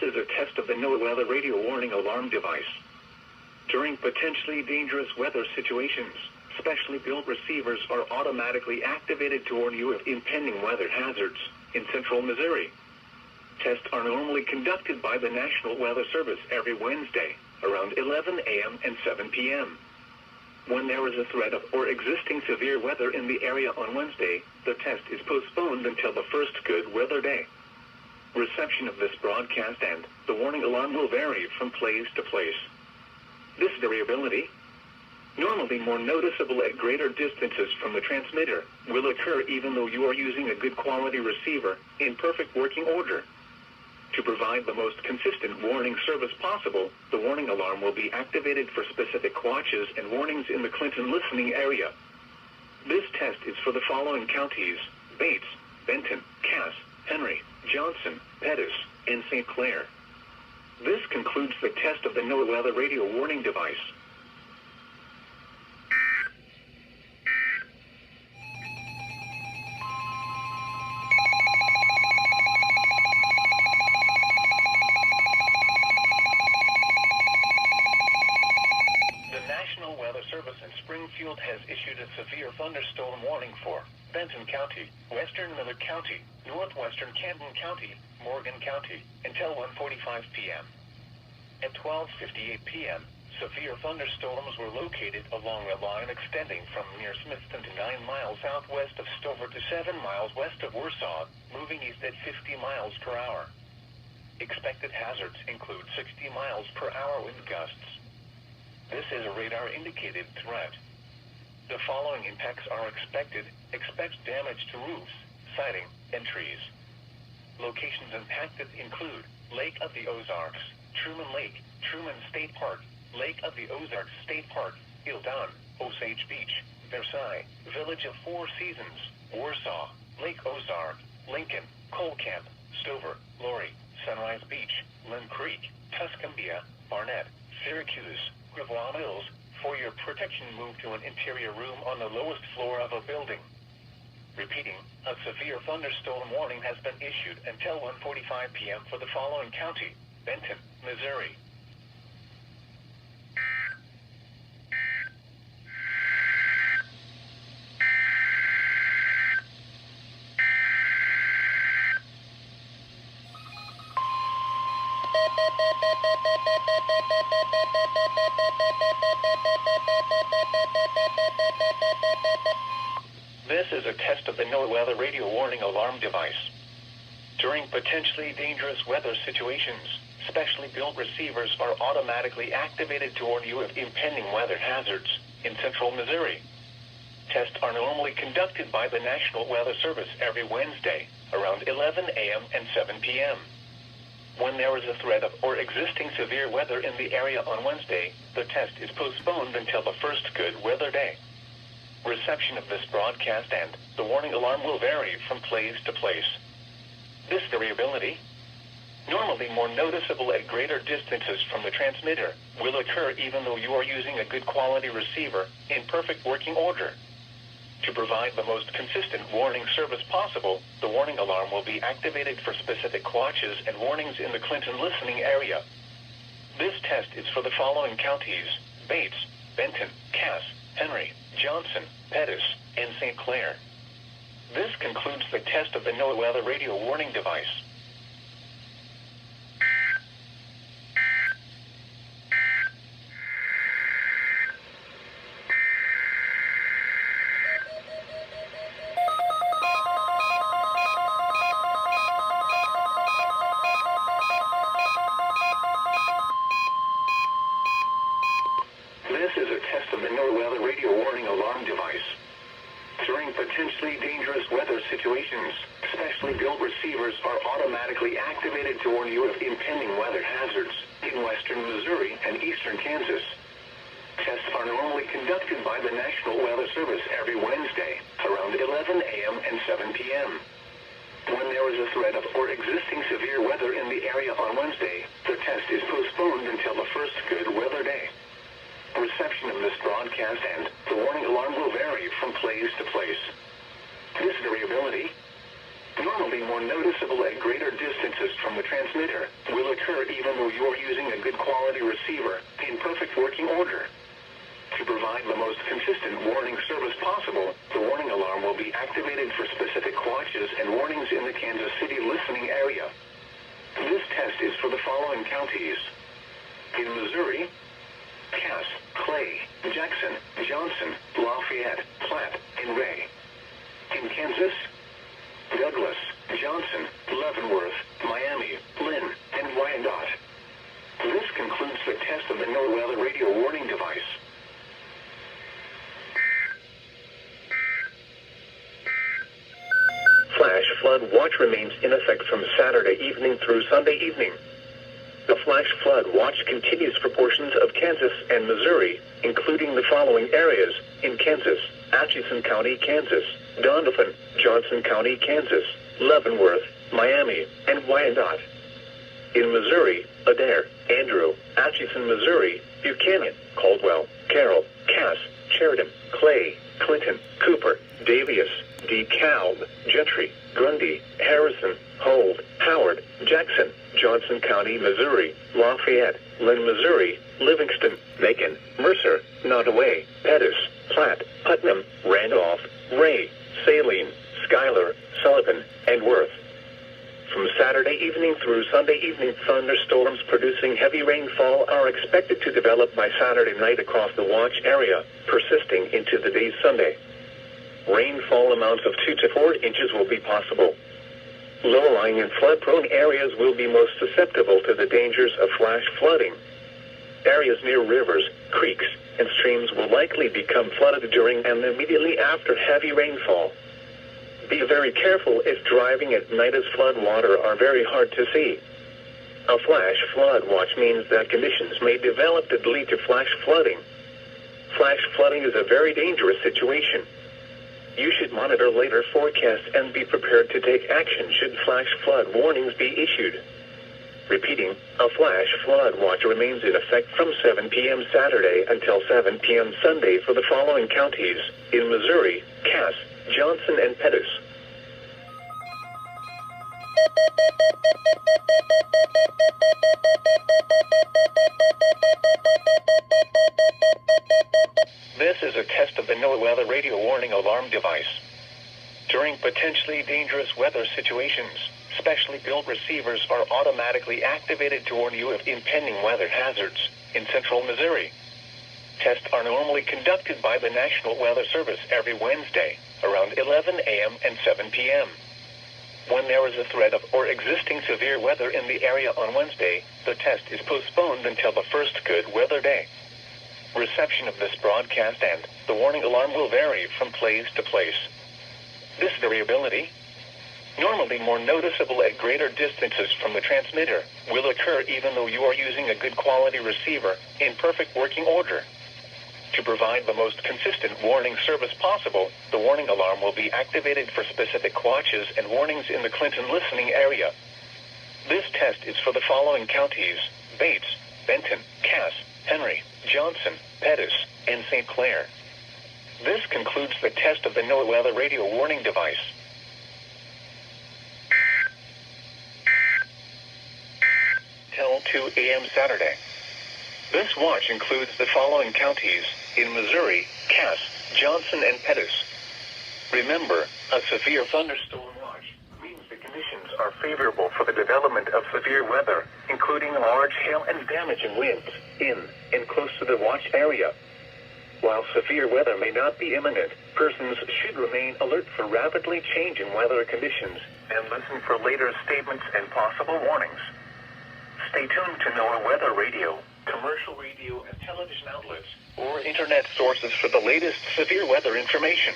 is a test of the NOAA radio warning alarm device. During potentially dangerous weather situations, specially built receivers are automatically activated to warn you of impending weather hazards in central Missouri. Tests are normally conducted by the National Weather Service every Wednesday, around 11 a.m. and 7 p.m. When there is a threat of or existing severe weather in the area on Wednesday, the test is postponed until the first good weather day. Reception of this broadcast and the warning alarm will vary from place to place. This variability, normally more noticeable at greater distances from the transmitter, will occur even though you are using a good quality receiver in perfect working order. To provide the most consistent warning service possible, the warning alarm will be activated for specific watches and warnings in the Clinton listening area. This test is for the following counties: Bates, Benton, Cass, Henry, Johnson, Pettis, and St. Clair. This concludes the test of the NOAA radio warning device. Service in Springfield has issued a severe thunderstorm warning for Benton County, Western Miller County, Northwestern Camden County, Morgan County, until 1:45 p.m. At 12:58 p.m., severe thunderstorms were located along a line extending from near Smithton to 9 miles southwest of Stover to 7 miles west of Warsaw, moving east at 50 miles per hour. Expected hazards include 60 miles per hour wind gusts. This is a radar-indicated threat. The following impacts are expected. Expect damage to roofs, siding, and trees. Locations impacted include Lake of the Ozarks, Truman Lake, Truman State Park, Lake of the Ozarks State Park, Ildon, Osage Beach, Versailles, Village of Four Seasons, Warsaw, Lake Ozark, Lincoln, Cole Camp, Stover, Laurie, Sunrise Beach, Lynn Creek, Tuscumbia, Barnett, Syracuse, Gravois Mills. For your protection, move to an interior room on the lowest floor of a building. Repeating, a severe thunderstorm warning has been issued until 1:45 p.m. for the following county: Benton, Missouri. This is a test of the NOAA radio warning alarm device. During potentially dangerous weather situations, specially built receivers are automatically activated to warn you of impending weather hazards in central Missouri. Tests are normally conducted by the National Weather Service every Wednesday, around 11 a.m. and 7 p.m. When there is a threat of or existing severe weather in the area on Wednesday, the test is postponed until the first good weather day. Reception of this broadcast and the warning alarm will vary from place to place. This variability, normally more noticeable at greater distances from the transmitter, will occur even though you are using a good quality receiver in perfect working order. To provide the most consistent warning service possible, the warning alarm will be activated for specific watches and warnings in the Clinton listening area. This test is for the following counties: Bates, Benton, Cass, Henry, Johnson, Pettis, and St. Clair. This concludes the test of the NOAA radio warning device. This is a test of the NOAA radio warning alarm device. During potentially dangerous weather situations, specially built receivers are automatically activated to warn you of impending weather hazards in western Missouri and eastern Kansas. Tests are normally conducted by the National Weather Service every Wednesday, around 11 a.m. and 7 p.m. When there is a threat of or existing severe weather in the area on Wednesday, the test is postponed until the first good weather day. Reception of this broadcast and the warning alarm will vary from place to place. This variability, normally more noticeable at greater distances from the transmitter, will occur even though you are using a good quality receiver in perfect working order. To provide the most consistent warning service possible, the warning alarm will be activated for specific watches and warnings in the Kansas City listening area. This test is for the following counties. In Missouri, Cass, Clay, Jackson, Johnson, Lafayette, Platte, and Ray. In Kansas, Douglas, Johnson, Leavenworth, Miami, Lynn, and Wyandotte. This concludes the test of the NOAA weather radio warning device. Flash flood watch remains in effect from Saturday evening through Sunday evening. The flash flood watch continues for portions of Kansas and Missouri, including the following areas: in Kansas, Atchison County, Kansas, Donovan, Johnson County, Kansas, Leavenworth, Miami, and Wyandotte. In Missouri, Adair, Andrew, Atchison, Missouri, Buchanan, Caldwell, Carroll, Cass, Sheridan, Clay, Clinton, Cooper, Daviess, DeKalb, Gentry, Grundy, Harrison, Hold, Howard, Jackson, Johnson County, Missouri, Lafayette, Lynn, Missouri, Livingston, Macon, Mercer, Nottoway, Pettis, Platte, Putnam, Randolph, Ray, Saline, Schuyler, Sullivan, and Worth. From Saturday evening through Sunday evening, thunderstorms producing heavy rainfall are expected to develop by Saturday night across the watch area, persisting into the day's Sunday. Rainfall amounts of 2 to 4 inches will be possible. Low-lying and flood-prone areas will be most susceptible to the dangers of flash flooding. Areas near rivers, creeks, and streams will likely become flooded during and immediately after heavy rainfall. Be very careful if driving at night, as flood water are very hard to see. A flash flood watch means that conditions may develop that lead to flash flooding. Flash flooding is a very dangerous situation. You should monitor later forecasts and be prepared to take action should flash flood warnings be issued. Repeating, a flash flood watch remains in effect from 7 p.m. Saturday until 7 p.m. Sunday for the following counties: in Missouri, Cass, Johnson, and Pettis. This is a test of the NOAA weather radio warning alarm device. During potentially dangerous weather situations, specially built receivers are automatically activated to warn you of impending weather hazards in central Missouri. Tests are normally conducted by the National Weather Service every Wednesday, around 11 a.m. and 7 p.m. When there is a threat of or existing severe weather in the area on Wednesday, the test is postponed until the first good weather day. Reception of this broadcast and the warning alarm will vary from place to place. This variability, normally more noticeable at greater distances from the transmitter, will occur even though you are using a good quality receiver in perfect working order. To provide the most consistent warning service possible, the warning alarm will be activated for specific watches and warnings in the Clinton listening area. This test is for the following counties: Bates, Benton, Cass, Henry, Johnson, Pettis, and St. Clair. This concludes the test of the NOAA weather radio warning device. Till 2 a.m. Saturday. This watch includes the following counties: in Missouri, Cass, Johnson, and Pettis. Remember, a severe thunderstorm watch means the conditions are favorable for the development of severe weather, including large hail and damaging winds in and close to the watch area. While severe weather may not be imminent, persons should remain alert for rapidly changing weather conditions and listen for later statements and possible warnings. Stay tuned to NOAA Weather Radio, commercial radio and television outlets, or internet sources for the latest severe weather information.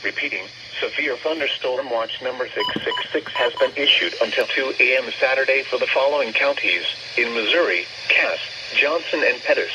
Repeating, severe thunderstorm watch number 666 has been issued until 2 a.m. Saturday for the following counties: in Missouri, Cass, Johnson, and Pettis.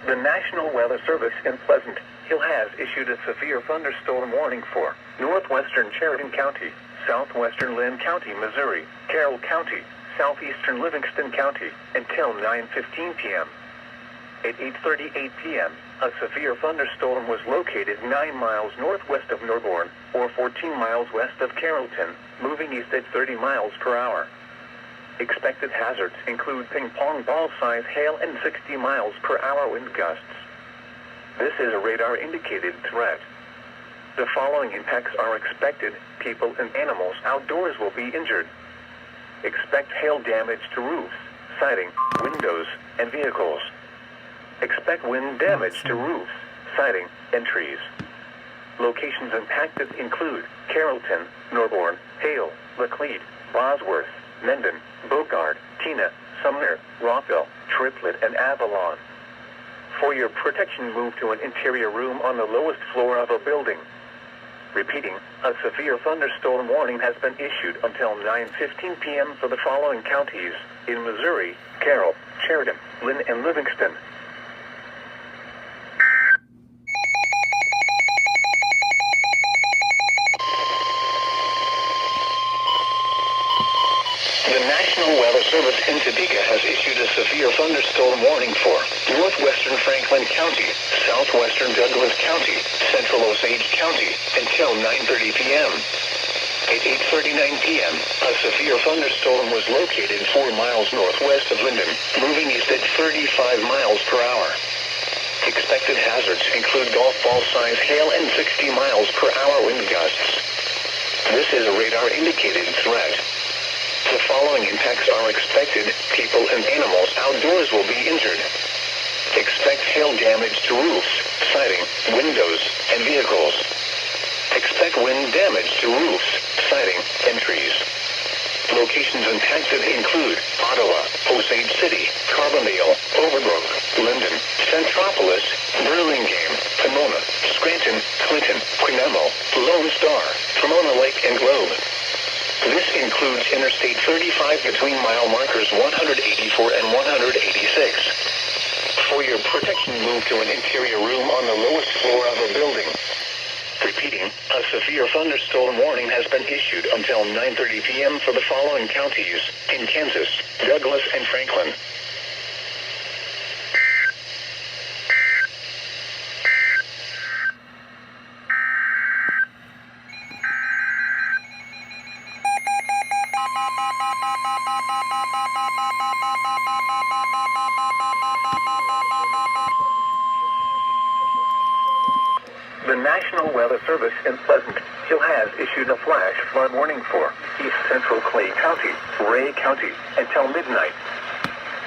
The National Weather Service in Pleasant Hill has issued a severe thunderstorm warning for northwestern Sheridan County, southwestern Lynn County, Missouri, Carroll County, southeastern Livingston County, until 9:15 p.m. At 8:38 p.m., a severe thunderstorm was located 9 miles northwest of Norborne, or 14 miles west of Carrollton, moving east at 30 miles per hour. Expected hazards include ping-pong ball-size hail and 60 miles per hour wind gusts. This is a radar-indicated threat. The following impacts are expected. People and animals outdoors will be injured. Expect hail damage to roofs, siding, windows, and vehicles. Expect wind damage to roofs, siding, and trees. Locations impacted include Carrollton, Norborne, Hale, Laclede, Bosworth, Mendon, Bogard, Tina, Sumner, Rockville, Triplet, and Avalon. For your protection, move to an interior room on the lowest floor of a building. Repeating, a severe thunderstorm warning has been issued until 9:15 p.m. for the following counties in Missouri: Carroll, Sheridan, Lynn, and Livingston. The National Weather Service in Topeka has issued a severe thunderstorm warning for northwestern Franklin County, southwestern Douglas County, central Osage County, until 9:30 p.m. At 8:39 p.m., a severe thunderstorm was located 4 miles northwest of Linden, moving east at 35 miles per hour. Expected hazards include golf ball-size hail and 60 miles per hour wind gusts. This is a radar-indicated threat. The following impacts are expected. People and animals outdoors will be injured. Expect hail damage to roofs, siding, windows, and vehicles. Expect wind damage to roofs, siding, and trees. Locations impacted include Ottawa, Osage City, Carbondale, Overbrook, Linden, Centropolis, Burlingame, Pomona, Scranton, Clinton, Quinemo, Lone Star, Pomona Lake, and Globe. This includes Interstate 35 between mile markers 184 and 186. For your protection, move to an interior room on the lowest floor of a building. Repeating, a severe thunderstorm warning has been issued until 9:30 p.m. for the following counties in Kansas, Douglas, and Franklin. The National Weather Service in Pleasant Hill has issued a flash flood warning for East Central Clay County, Ray County, until midnight.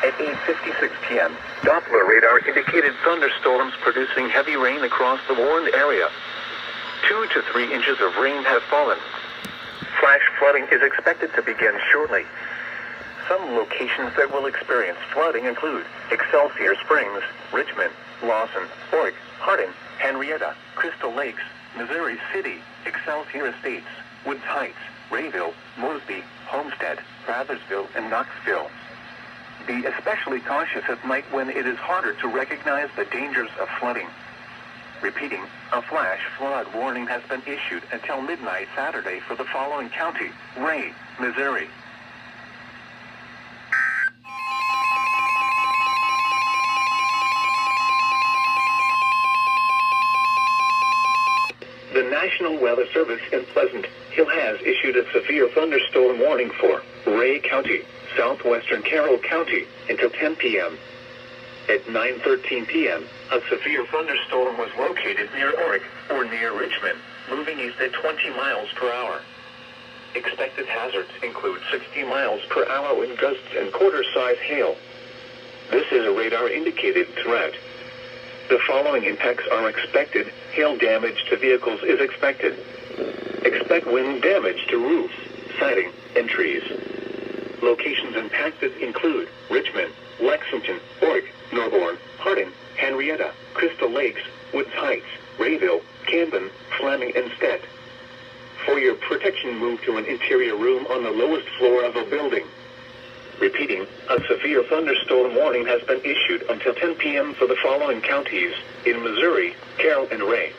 At 8:56 p.m., Doppler radar indicated thunderstorms producing heavy rain across the warned area. 2 to 3 inches of rain have fallen. Flash flooding is expected to begin shortly. Some locations that will experience flooding include Excelsior Springs, Richmond, Lawson, Org, Hardin, Henrietta, Crystal Lakes, Missouri City, Excelsior Estates, Woods Heights, Rayville, Mosby, Homestead, Prathersville, and Knoxville. Be especially cautious at night when it is harder to recognize the dangers of flooding. Repeating, a flash flood warning has been issued until midnight Saturday for the following county: Ray, Missouri. The National Weather Service in Pleasant Hill has issued a severe thunderstorm warning for Ray County, southwestern Carroll County, until 10 p.m. At 9:13 p.m., a severe thunderstorm was located near Orrick or near Richmond, moving east at 20 miles per hour. Expected hazards include 60 miles per hour wind gusts and quarter-size hail. This is a radar-indicated threat. The following impacts are expected. Hail damage to vehicles is expected. Expect wind damage to roofs, siding, and trees. Locations impacted include Richmond, Lexington, Org, Norborne, Hardin, Henrietta, Crystal Lakes, Woods Heights, Rayville, Camden, Fleming, and Stead. For your protection, move to an interior room on the lowest floor of a building. Repeating, a severe thunderstorm warning has been issued until 10 p.m. for the following counties in Missouri, Carroll, and Ray.